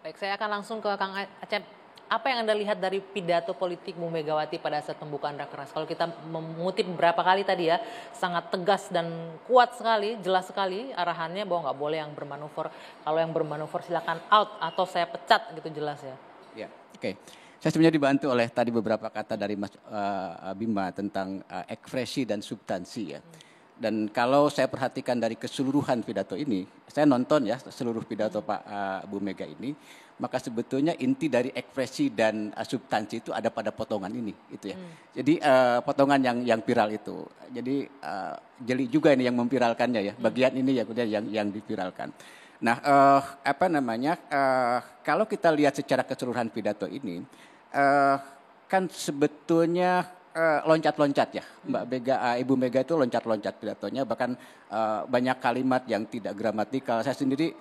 Baik, saya akan langsung ke Kang Acep. Apa yang Anda lihat dari pidato politik Bu Megawati pada saat pembukaan Rakernas? Kalau kita mengutip beberapa kali tadi ya, sangat tegas dan kuat sekali, jelas sekali arahannya bahwa nggak boleh yang bermanuver. Kalau yang bermanuver silakan out atau saya pecat gitu jelas ya. Ya, oke. Saya sebenarnya dibantu oleh tadi beberapa kata dari Mas Bima tentang ekspresi dan substansi ya. Dan kalau saya perhatikan dari keseluruhan pidato ini, saya nonton ya seluruh pidato Pak Bu Mega ini, maka sebetulnya inti dari ekspresi dan substansi itu ada pada potongan ini, itu ya. Jadi potongan yang viral itu. Jadi jeli juga ini yang memviralkannya ya. Bagian ini ya yang dipiralkan. Nah, kalau kita lihat secara keseluruhan pidato ini, kan sebetulnya loncat-loncat ya, Ibu Mega itu loncat-loncat pidatonya, bahkan banyak kalimat yang tidak gramatikal. Saya sendiri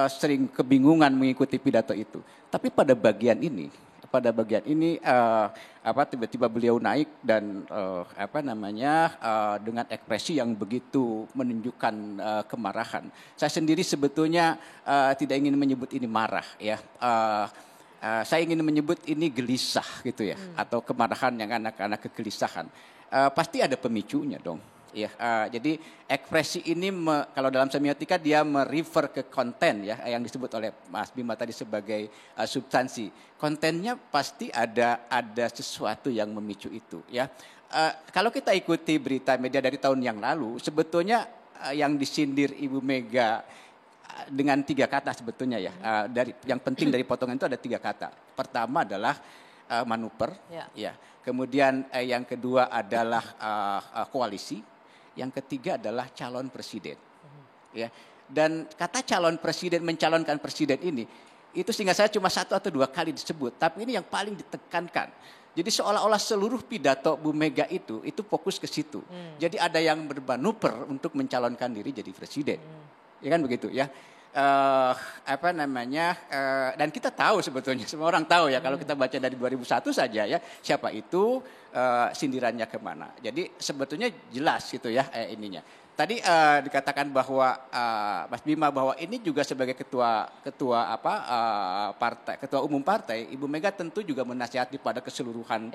sering kebingungan mengikuti pidato itu. Tapi pada bagian ini tiba-tiba beliau naik dan dengan ekspresi yang begitu menunjukkan kemarahan. Saya sendiri sebetulnya tidak ingin menyebut ini marah ya. Saya ingin menyebut ini gelisah gitu ya, atau kemarahan yang anak-anak kegelisahan. Pasti ada pemicunya dong. Ya, jadi ekspresi ini kalau dalam semiotika dia merefer ke konten ya, yang disebut oleh Mas Bima tadi sebagai substansi. Kontennya pasti ada sesuatu yang memicu itu ya. Kalau kita ikuti berita media dari tahun yang lalu, sebetulnya yang disindir Ibu Mega dengan 3 kata sebetulnya ya. Yang penting dari potongan itu ada 3 kata. Pertama adalah manuver, ya. Kemudian yang kedua adalah koalisi, yang ketiga adalah calon presiden, ya. Dan kata calon presiden, mencalonkan presiden ini, itu sehingga saya cuma 1 atau 2 kali disebut, tapi ini yang paling ditekankan. Jadi seolah-olah seluruh pidato Bu Mega itu fokus ke situ. Jadi ada yang bermanuver untuk mencalonkan diri jadi presiden. Ya kan begitu ya. Dan kita tahu sebetulnya, semua orang tahu ya, kalau kita baca dari 2001 saja ya, siapa itu, sindirannya kemana. Jadi sebetulnya jelas gitu ya ininya. Tadi dikatakan bahwa Mas Bima bahwa ini juga sebagai ketua umum partai, Ibu Mega tentu juga menasihati pada keseluruhan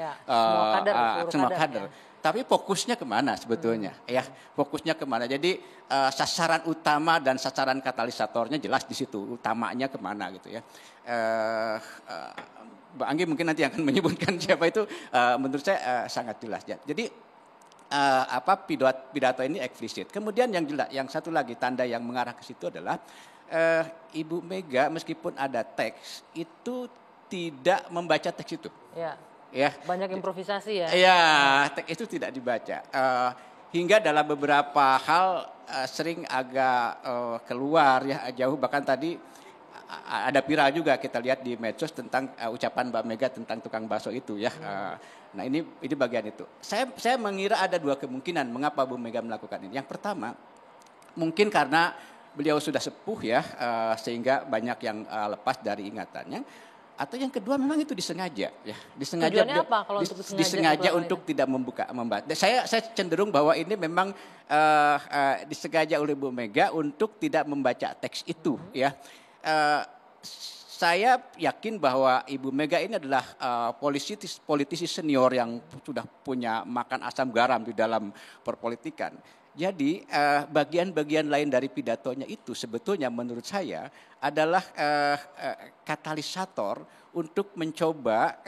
semua kader. Ya. Tapi fokusnya kemana sebetulnya? Ya, fokusnya kemana? Jadi sasaran utama dan sasaran katalisatornya jelas di situ. Utamanya kemana gitu ya? Mbak Anggi mungkin nanti akan menyebutkan siapa itu. Menurut saya sangat jelas ya. Jadi pidato ini eksplisit. Kemudian yang satu lagi tanda yang mengarah ke situ adalah Ibu Mega meskipun ada teks itu tidak membaca teks itu. Ya. Banyak improvisasi ya. Ya, teks itu tidak dibaca. Hingga dalam beberapa hal sering agak keluar ya jauh, bahkan tadi ada viral juga kita lihat di medsos tentang ucapan Mbak Mega tentang tukang bakso itu ya. Nah ini bagian itu. Saya mengira ada 2 kemungkinan mengapa Bu Mega melakukan ini. Yang pertama mungkin karena beliau sudah sepuh ya, sehingga banyak yang lepas dari ingatannya. Atau yang kedua memang itu disengaja ya. Tujuannya apa kalau untuk disengaja untuk tidak membaca. Saya cenderung bahwa ini memang disengaja oleh Bu Mega untuk tidak membaca teks itu ya. Saya yakin bahwa Ibu Mega ini adalah politisi senior yang sudah punya makan asam garam di dalam perpolitikan. Jadi bagian-bagian lain dari pidatonya itu sebetulnya menurut saya adalah katalisator untuk mencoba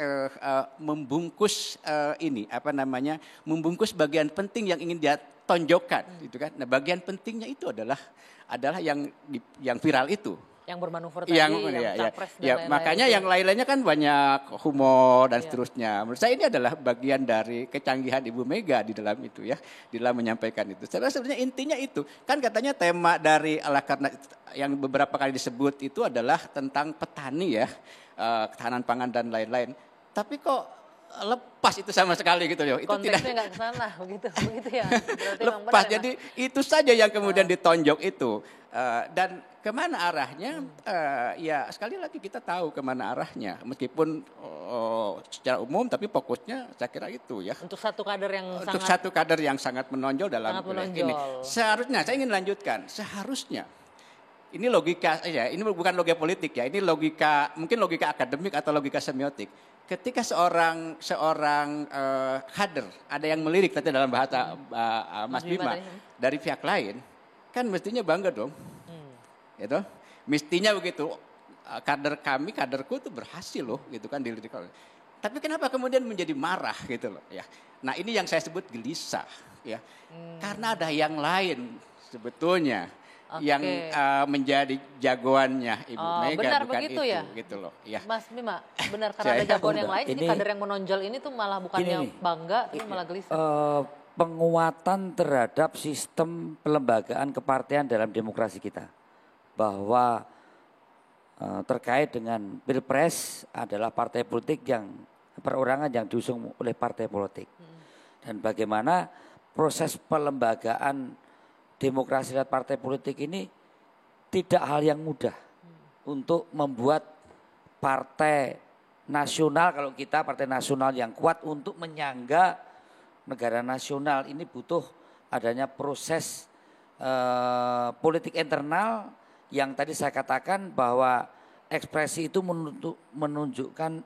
membungkus membungkus bagian penting yang ingin dia tonjokkan, gitu kan? Nah, bagian pentingnya itu adalah yang viral itu. Yang bermanuver tadi, yang capres dan lain-lain. Makanya yang lain-lainnya kan banyak humor dan seterusnya. Menurut saya ini adalah bagian dari kecanggihan Ibu Mega di dalam itu ya, di dalam menyampaikan itu. Sebenarnya intinya itu, kan katanya tema dari Rakernas yang beberapa kali disebut itu adalah tentang petani ya, ketahanan pangan dan lain-lain. Tapi kok lepas itu sama sekali gitu loh. Itu konteksnya nggak ke sana begitu ya. Berarti lepas. Jadi itu saja yang kemudian ditonjok itu. Dan kemana arahnya? Ya sekali lagi kita tahu kemana arahnya. Meskipun secara umum tapi fokusnya saya kira itu ya. Untuk satu kader yang sangat menonjol dalam ini. Seharusnya saya ingin lanjutkan. Seharusnya ini logika ya, ini bukan logika politik ya, ini logika mungkin logika akademik atau logika semiotik. Ketika seorang kader ada yang melirik tadi dalam bahasa Mas Bima dari pihak lain, kan mestinya bangga dong, gitu. Mestinya begitu. Kaderku itu berhasil loh, gitu kan dilirik. Tapi kenapa kemudian menjadi marah gitu loh ya? Nah ini yang saya sebut gelisah ya, karena ada yang lain sebetulnya. Yang menjadi jagoannya Ibu Mega benar bukan begitu itu ya? gitu loh. Ya. Mas Bima, benar karena ada jagoan yang lain, ini kader yang menonjol ini tuh malah bukannya bangga, tapi malah gelisah. Penguatan terhadap sistem pelembagaan kepartean dalam demokrasi kita. Bahwa terkait dengan Pilpres adalah partai politik yang perorangan yang diusung oleh partai politik. Dan bagaimana proses pelembagaan demokrasi lewat partai politik ini tidak hal yang mudah untuk membuat partai nasional, kalau kita partai nasional yang kuat untuk menyangga negara nasional ini butuh adanya proses politik internal yang tadi saya katakan bahwa ekspresi itu menunjukkan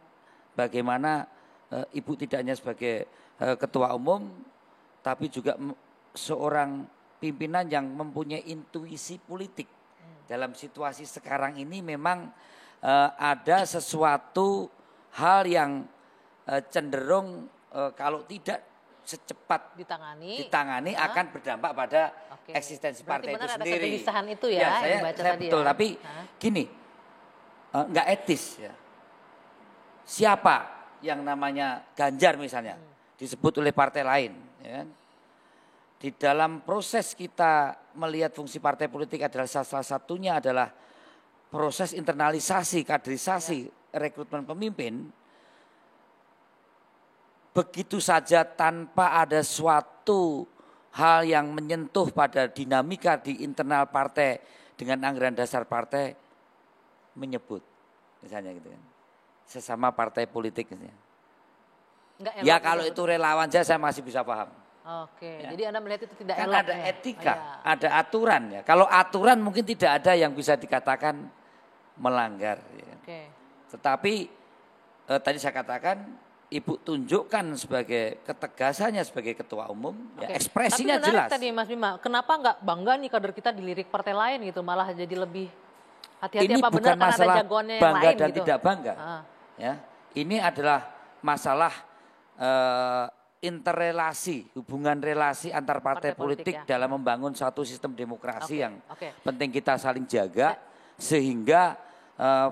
bagaimana Ibu tidak hanya sebagai ketua umum tapi juga seorang pimpinan yang mempunyai intuisi politik. Dalam situasi sekarang ini memang ada sesuatu hal yang cenderung kalau tidak secepat ditangani akan berdampak pada eksistensi partai itu sendiri. Ada kegelisahan itu ya, saya betul, ya. Tapi gini, nggak etis ya. Siapa yang namanya Ganjar misalnya disebut oleh partai lain, ya kan? Di dalam proses kita melihat fungsi partai politik adalah salah satunya adalah proses internalisasi, kaderisasi, rekrutmen pemimpin. Begitu saja tanpa ada suatu hal yang menyentuh pada dinamika di internal partai dengan anggaran dasar partai menyebut misalnya gitu kan. Sesama partai politik misalnya. Ya kalau itu relawan saya masih bisa paham. Oke, ya. Jadi Anda melihat itu tidak kan elok. Ada etika, ada aturan ya. Kalau aturan mungkin tidak ada yang bisa dikatakan melanggar. Ya. Tetapi tadi saya katakan Ibu tunjukkan sebagai ketegasannya sebagai ketua umum, ya ekspresinya tapi jelas. Tadi Mas Bima, kenapa nggak bangga nih kader kita dilirik partai lain gitu, malah jadi lebih hati-hati ini apa bukan benar karena ada jagoannya yang bangga lain dan gitu. Tidak bangga. Ya, ini adalah masalah interrelasi, hubungan relasi antar partai politik ya. Dalam membangun satu sistem demokrasi yang penting kita saling jaga sehingga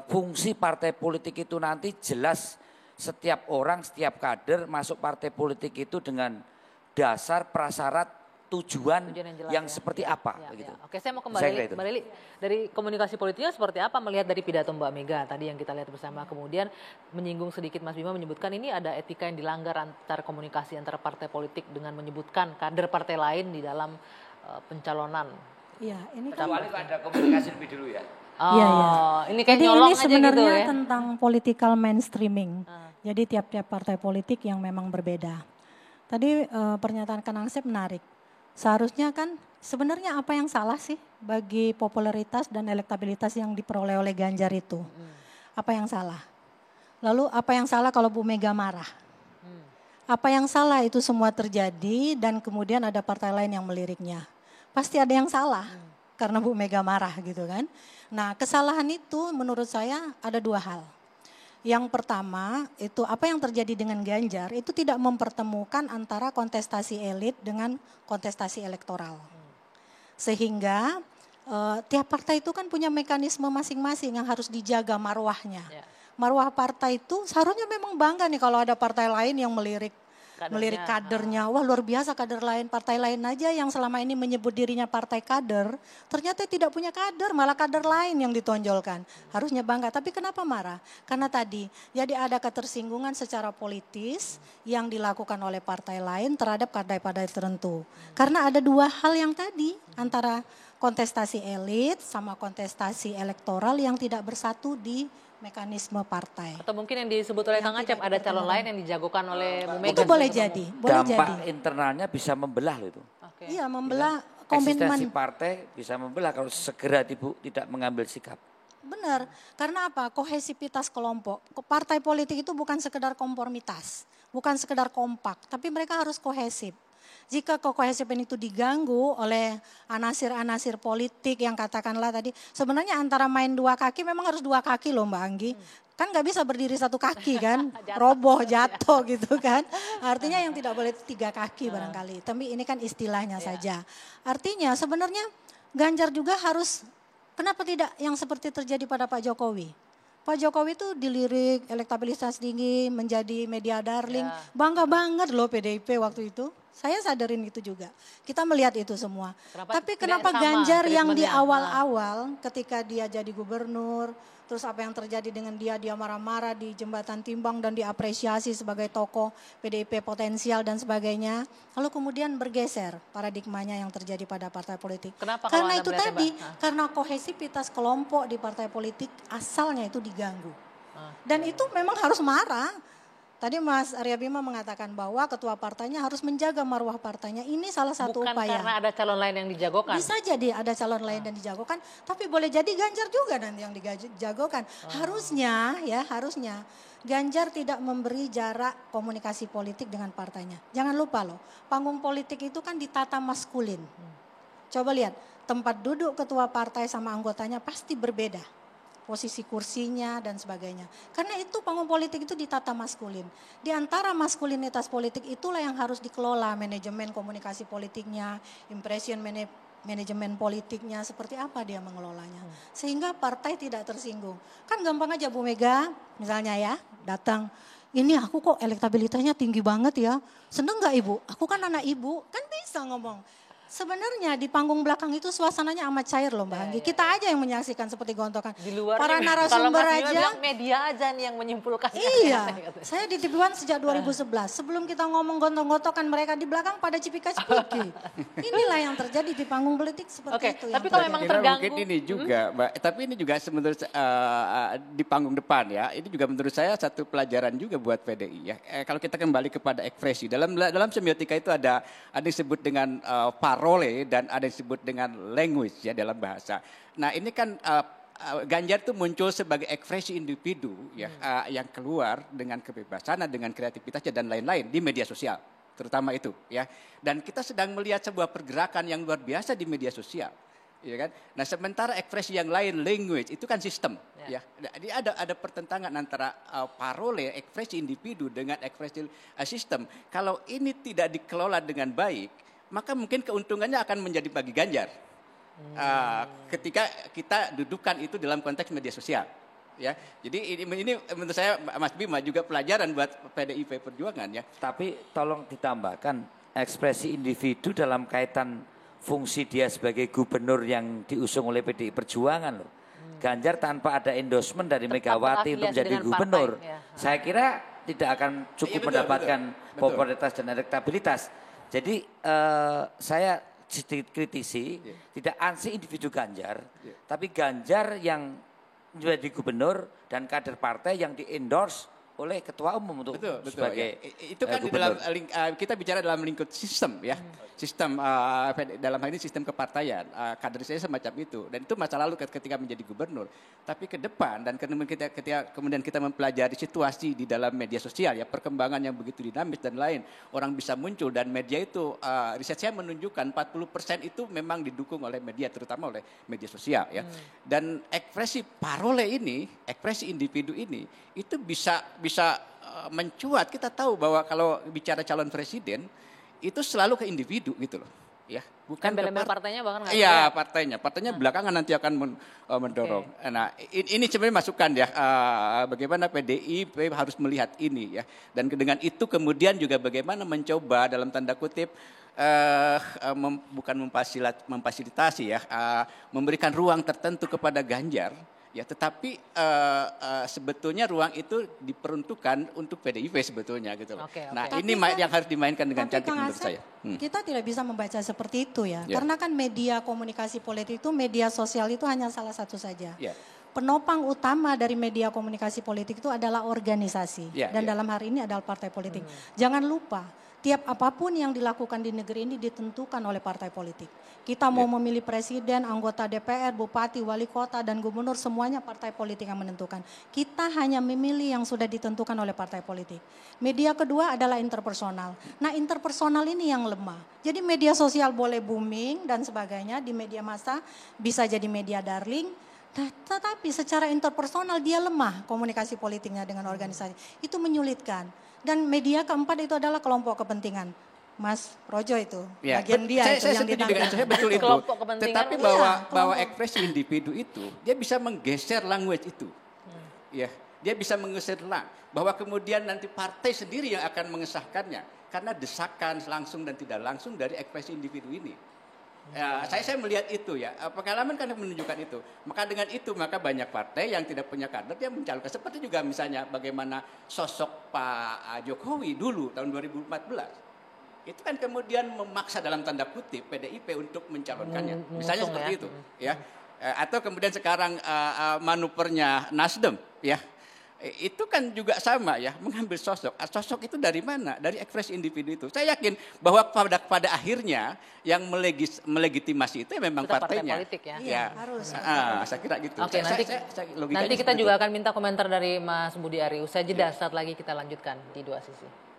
fungsi partai politik itu nanti jelas setiap orang, setiap kader masuk partai politik itu dengan dasar prasyarat tujuan yang seperti apa. Begitu. Oke, saya mau kembali dari komunikasi politiknya seperti apa melihat dari pidato Mbak Mega tadi yang kita lihat bersama. Kemudian menyinggung sedikit Mas Bima menyebutkan ini ada etika yang dilanggar antara komunikasi antara partai politik dengan menyebutkan kader partai lain di dalam pencalonan. Iya, ini kan kecuali ada komunikasi lebih dulu ya. Ini kayak jadi nyolong ini aja sebenarnya gitu ya. tentang political mainstreaming. Jadi tiap-tiap partai politik yang memang berbeda. Tadi pernyataan Kang Asep menarik. Seharusnya kan sebenarnya apa yang salah sih bagi popularitas dan elektabilitas yang diperoleh oleh Ganjar itu? Apa yang salah? Lalu apa yang salah kalau Bu Mega marah? Apa yang salah itu semua terjadi dan kemudian ada partai lain yang meliriknya? Pasti ada yang salah karena Bu Mega marah gitu kan. Nah kesalahan itu menurut saya ada dua hal. Yang pertama itu apa yang terjadi dengan Ganjar itu tidak mempertemukan antara kontestasi elit dengan kontestasi elektoral. Sehingga tiap partai itu kan punya mekanisme masing-masing yang harus dijaga marwahnya. Marwah partai itu seharusnya memang bangga nih kalau ada partai lain yang melirik kadernya. Wah luar biasa kader lain, partai lain aja yang selama ini menyebut dirinya partai kader, ternyata tidak punya kader, malah kader lain yang ditonjolkan. Harusnya bangga, tapi kenapa marah? Karena tadi, jadi ada ketersinggungan secara politis yang dilakukan oleh partai lain terhadap partai-partai tertentu. Karena ada dua hal yang tadi, antara kontestasi elit sama kontestasi elektoral yang tidak bersatu di mekanisme partai. Atau mungkin yang disebut oleh Kang Acep ada calon lain yang dijagokan oleh Bu Mega. Itu boleh jadi. Dampak internalnya bisa membelah loh itu. Iya membelah eksistensi komitmen. partai bisa membelah kalau segera tidak mengambil sikap. Benar, karena apa? Kohesivitas kelompok. Partai politik itu bukan sekedar konformitas, bukan sekedar kompak, tapi mereka harus kohesif. Jika kohesifan itu diganggu oleh anasir-anasir politik yang katakanlah tadi, sebenarnya antara main dua kaki memang harus dua kaki loh Mbak Anggi. Kan nggak bisa berdiri satu kaki kan, roboh jatuh gitu kan. Artinya yang tidak boleh tiga kaki barangkali. Tapi ini kan istilahnya saja. Artinya sebenarnya Ganjar juga harus, kenapa tidak yang seperti terjadi pada Pak Jokowi? Pak Jokowi itu dilirik elektabilitas tinggi, menjadi media darling. Bangga banget loh PDIP waktu itu. Saya sadarin itu juga. Kita melihat itu semua. Tapi kenapa Ganjar yang di awal-awal ketika dia jadi gubernur, terus apa yang terjadi dengan dia marah-marah di Jembatan Timbang dan diapresiasi sebagai tokoh PDIP potensial dan sebagainya. Lalu kemudian bergeser paradigmanya yang terjadi pada partai politik. Kenapa Karena itu tadi, karena kohesivitas kelompok di partai politik asalnya itu diganggu. Dan itu memang harus marah. Tadi Mas Arya Bima mengatakan bahwa ketua partainya harus menjaga marwah partainya. Ini salah satu Bukan upaya. Karena ada calon lain yang dijagokan. Bisa jadi ada calon lain yang dijagokan, tapi boleh jadi Ganjar juga nanti yang dijagokan. Harusnya Ganjar tidak memberi jarak komunikasi politik dengan partainya. Jangan lupa loh, panggung politik itu kan ditata maskulin. Coba lihat, tempat duduk ketua partai sama anggotanya pasti berbeda. Posisi kursinya dan sebagainya. Karena itu panggung politik itu ditata maskulin. Di antara maskulinitas politik itulah yang harus dikelola manajemen komunikasi politiknya, impression manajemen politiknya, seperti apa dia mengelolanya. Sehingga partai tidak tersinggung. Kan gampang aja Bu Mega misalnya ya datang, ini aku kok elektabilitasnya tinggi banget ya. Seneng gak Ibu? Aku kan anak Ibu, kan bisa ngomong. Sebenarnya di panggung belakang itu suasananya amat cair loh Mbak Anggi. Kita aja yang menyaksikan seperti gontokan. Di luar para nih, narasumber kalau Mas Bima aja. bilang media aja nih yang menyimpulkan. Iya, saya di TV One sejak 2011. Sebelum kita ngomong gontong-gontokan mereka di belakang pada cipika-cipiki. Inilah yang terjadi di panggung politik seperti itu. Tapi kalau memang Kira terganggu. mungkin ini juga, Mbak. Tapi ini juga menurut di panggung depan ya. Ini juga menurut saya satu pelajaran juga buat PDI ya. Kalau kita kembali kepada ekspresi, dalam semiotika itu ada disebut dengan parole dan ada disebut dengan language ya dalam bahasa. Nah ini kan Ganjar itu muncul sebagai ekspresi individu ya yang keluar dengan kebebasan, dengan kreativitasnya dan lain-lain di media sosial, terutama itu ya. Dan kita sedang melihat sebuah pergerakan yang luar biasa di media sosial, ya kan. Nah sementara ekspresi yang lain language itu kan sistem ya. Jadi ada pertentangan antara parole ekspresi individu dengan ekspresi sistem. Kalau ini tidak dikelola dengan baik, maka mungkin keuntungannya akan menjadi bagi Ganjar. Ketika kita dudukan itu dalam konteks media sosial, ya. Jadi ini menurut saya Mas Bima juga pelajaran buat PDIP Perjuangan ya. Tapi tolong ditambahkan ekspresi individu dalam kaitan fungsi dia sebagai gubernur yang diusung oleh PDI Perjuangan loh. Ganjar tanpa ada endorsement dari Megawati untuk menjadi gubernur, saya kira tidak akan cukup mendapatkan popularitas dan elektabilitas. Jadi saya sedikit kritisi, tidak ansi individu Ganjar, tapi Ganjar yang menjadi gubernur dan kader partai yang di-endorse oleh ketua umum untuk sebagai itu kan di dalam kita bicara dalam lingkup sistem ya. Sistem dalam hal ini sistem kepartaian, kaderisasi semacam itu, dan itu masa lalu ketika menjadi gubernur. Tapi ke depan dan kemudian kita mempelajari situasi di dalam media sosial ya, perkembangan yang begitu dinamis dan lain, orang bisa muncul dan media itu riset saya menunjukkan 40% itu memang didukung oleh media, terutama oleh media sosial ya. Dan ekspresi parole ini, ekspresi individu ini itu bisa mencuat. Kita tahu bahwa kalau bicara calon presiden itu selalu ke individu gitu loh, ya, bukan ke partainya bahkan nggak. Iya, partainya belakangan nanti akan mendorong. Nah, ini sebenarnya masukan ya, bagaimana PDIP harus melihat ini ya, dan dengan itu kemudian juga bagaimana mencoba dalam tanda kutip bukan memfasilitasi ya, memberikan ruang tertentu kepada Ganjar. Ya, tetapi sebetulnya ruang itu diperuntukkan untuk PDIP sebetulnya gitu loh. Nah, ini yang harus dimainkan dengan cantik menurut saya. Kita tidak bisa membaca seperti itu ya. Karena kan media komunikasi politik itu, media sosial itu hanya salah satu saja. Penopang utama dari media komunikasi politik itu adalah organisasi. Dan dalam hari ini adalah partai politik. Jangan lupa, tiap apapun yang dilakukan di negeri ini ditentukan oleh partai politik. Kita mau memilih presiden, anggota DPR, bupati, wali kota, dan gubernur, semuanya partai politik yang menentukan. Kita hanya memilih yang sudah ditentukan oleh partai politik. Media kedua adalah interpersonal. Nah, interpersonal ini yang lemah. Jadi media sosial boleh booming dan sebagainya, di media massa bisa jadi media darling. Nah, tetapi secara interpersonal dia lemah komunikasi politiknya dengan organisasi. Itu menyulitkan. Dan media keempat itu adalah kelompok kepentingan. Mas Projo itu, Ya, bagian dia itu saya yang setuju dengan ditangkap. itu, saya betul itu. Kelompok kepentingan. Tetapi Iya, bahwa kelompok. ekspresi individu itu, dia bisa menggeser language itu. Ya, dia bisa menggeser bahwa kemudian nanti partai sendiri yang akan mengesahkannya karena desakan langsung dan tidak langsung dari ekspresi individu ini. Ya, saya melihat itu ya, pengalaman kan menunjukkan itu. Maka dengan itu maka banyak partai yang tidak punya kader dia mencalonkan. Seperti juga misalnya bagaimana sosok Pak Jokowi dulu tahun 2014. Itu kan kemudian memaksa dalam tanda kutip PDIP untuk mencalonkannya. Misalnya seperti itu, ya. Atau kemudian sekarang manuvernya Nasdem, ya. Itu kan juga sama ya, mengambil sosok. Sosok itu dari mana? Dari ekspresi individu itu. Saya yakin bahwa pada akhirnya yang melegitimasi itu ya memang Tetap partai partainya. politik ya. Iya, harus. Saya kira gitu. Oke, nanti kita juga akan minta komentar dari Mas Budi Ari. Usai jeda, saat lagi kita lanjutkan di Dua Sisi.